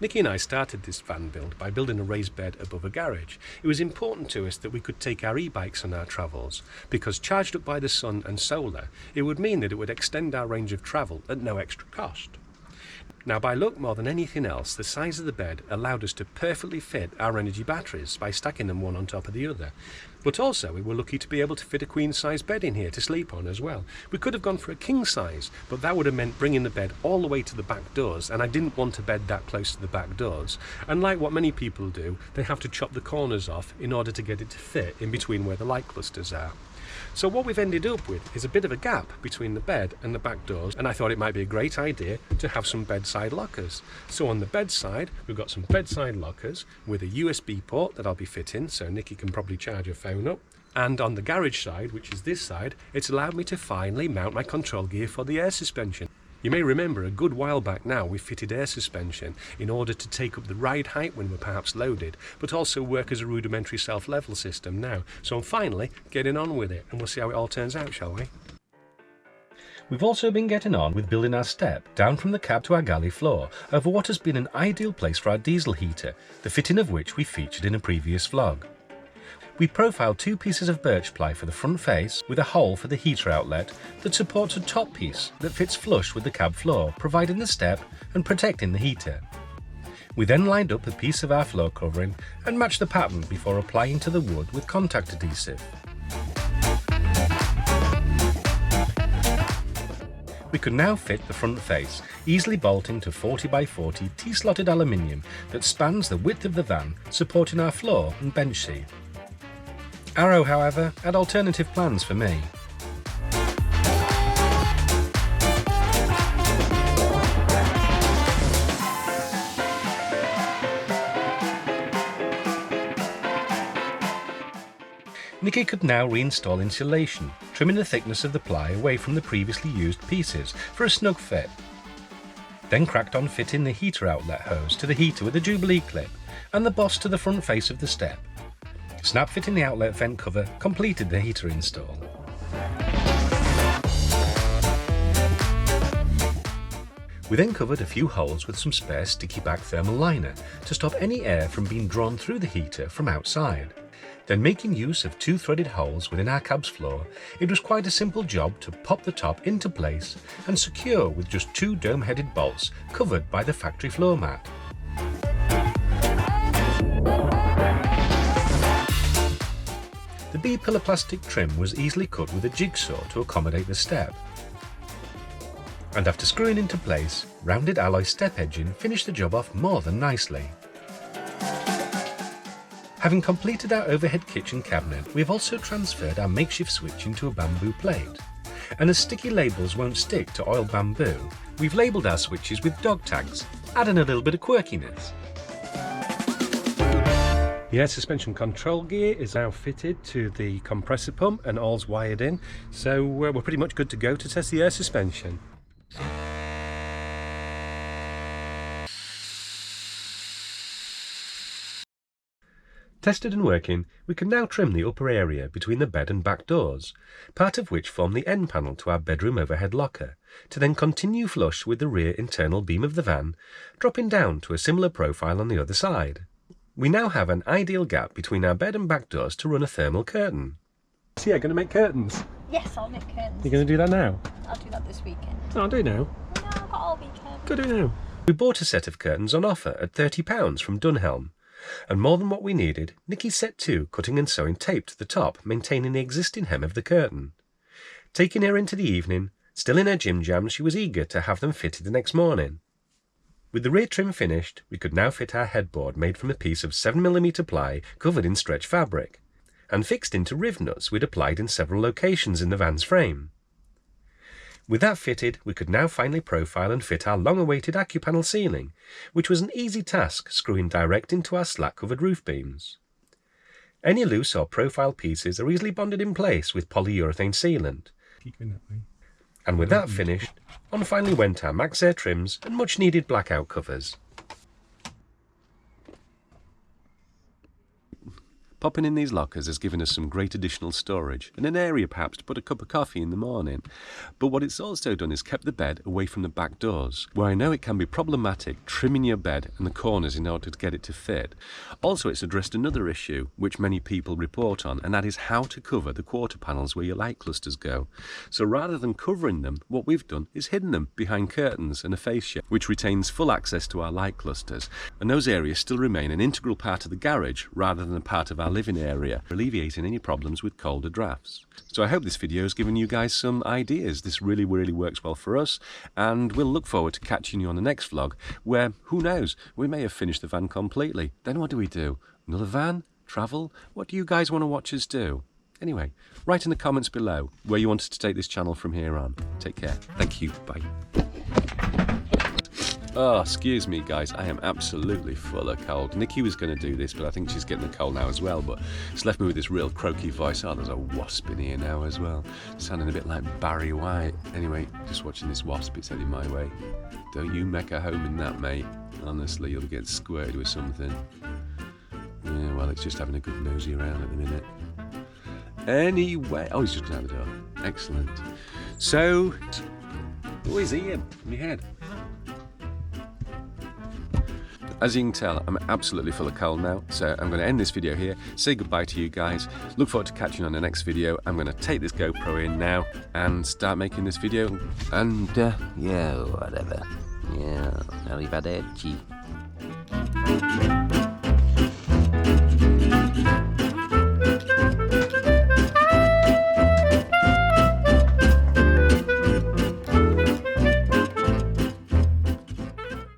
Nikki and I started this van build by building a raised bed above a garage. It was important to us that we could take our e-bikes on our travels, because charged up by the sun and solar, it would mean that it would extend our range of travel at no extra cost. Now, by luck more than anything else, the size of the bed allowed us to perfectly fit our energy batteries by stacking them one on top of the other. But also, we were lucky to be able to fit a queen-size bed in here to sleep on as well. We could have gone for a king size, but that would have meant bringing the bed all the way to the back doors, and I didn't want a bed that close to the back doors. And like what many people do, they have to chop the corners off in order to get it to fit in between where the light clusters are. So what we've ended up with is a bit of a gap between the bed and the back doors, and I thought it might be a great idea to have some bedside lockers. So on the bedside, we've got some bedside lockers with a USB port that I'll be fitting, so Nikki can probably charge her phone up. And on the garage side, which is this side, it's allowed me to finally mount my control gear for the air suspension. You may remember a good while back now we fitted air suspension in order to take up the ride height when we're perhaps loaded, but also work as a rudimentary self-level system now. So I'm finally getting on with it, and we'll see how it all turns out, shall we? We've also been getting on with building our step down from the cab to our galley floor over what has been an ideal place for our diesel heater, the fitting of which we featured in a previous vlog. We profiled two pieces of birch ply for the front face with a hole for the heater outlet that supports a top piece that fits flush with the cab floor, providing the step and protecting the heater. We then lined up a piece of our floor covering and matched the pattern before applying to the wood with contact adhesive. We could now fit the front face, easily bolting to 40 by 40 T-slotted aluminium that spans the width of the van, supporting our floor and bench seat. Arrow, however, had alternative plans for me. Nikki could now reinstall insulation, trimming the thickness of the ply away from the previously used pieces for a snug fit. Then cracked on fitting the heater outlet hose to the heater with a Jubilee clip and the boss to the front face of the step. Snap fitting the outlet vent cover completed the heater install. We then covered a few holes with some spare sticky back thermal liner to stop any air from being drawn through the heater from outside. Then, making use of two threaded holes within our cab's floor, it was quite a simple job to pop the top into place and secure with just two dome-headed bolts covered by the factory floor mat. The B-pillar plastic trim was easily cut with a jigsaw to accommodate the step. And after screwing into place, rounded alloy step edging finished the job off more than nicely. Having completed our overhead kitchen cabinet, we have also transferred our makeshift switch into a bamboo plate. And as sticky labels won't stick to oiled bamboo, we've labelled our switches with dog tags, adding a little bit of quirkiness. The air suspension control gear is now fitted to the compressor pump and all's wired in, so we're pretty much good to go to test the air suspension. Tested and working, we can now trim the upper area between the bed and back doors, part of which form the end panel to our bedroom overhead locker, to then continue flush with the rear internal beam of the van, dropping down to a similar profile on the other side. We now have an ideal gap between our bed and back doors to run a thermal curtain. So yeah, going to make curtains? Yes, I'll make curtains. You're going to do that now? I'll do that this weekend. No, I'll do it now. No, I've got all weekend. Go do it now. We bought a set of curtains on offer at £30 from Dunhelm. And more than what we needed, Nikki set to cutting and sewing tape to the top, maintaining the existing hem of the curtain. Taking her into the evening, still in her gym jams, she was eager to have them fitted the next morning. With the rear trim finished, we could now fit our headboard made from a piece of 7mm ply covered in stretch fabric, and fixed into riv nuts we'd applied in several locations in the van's frame. With that fitted, we could now finally profile and fit our long-awaited Acupanal ceiling, which was an easy task screwing direct into our slat-covered roof beams. Any loose or profile pieces are easily bonded in place with polyurethane sealant. Keep going that way. And with that finished, on finally went our Max Air trims and much-needed blackout covers. Popping in these lockers has given us some great additional storage and an area perhaps to put a cup of coffee in the morning. But what it's also done is kept the bed away from the back doors, where I know it can be problematic trimming your bed and the corners in order to get it to fit. Also, it's addressed another issue which many people report on, and that is how to cover the quarter panels where your light clusters go. So rather than covering them, what we've done is hidden them behind curtains and a fascia which retains full access to our light clusters, and those areas still remain an integral part of the garage rather than a part of our living area, alleviating any problems with colder drafts. So I hope this video has given you guys some ideas. This really works well for us, and we'll look forward to catching you on the next vlog where, who knows, we may have finished the van completely. Then what do we do? Another van? Travel? What do you guys want to watch us do? Anyway, write in the comments below where you want us to take this channel from here on. Take care. Thank you. Bye. Oh, excuse me guys, I am absolutely full of cold. Nikki was going to do this, but I think she's getting the cold now as well, but it's left me with this real croaky voice. Oh, there's a wasp in here now as well. Sounding a bit like Barry White. Anyway, just watching this wasp, it's heading my way. Don't you make a home in that, mate. Honestly, you'll get squirted with something. Yeah, well, it's just having a good nosy around at the minute. Anyway, oh, he's just out the door. Excellent. So, oh, he's Ian in my head. As you can tell, I'm absolutely full of cold now, so I'm going to end this video here, say goodbye to you guys, look forward to catching you on the next video. I'm going to take this GoPro in now and start making this video, and yeah, whatever. Yeah, arrivederci.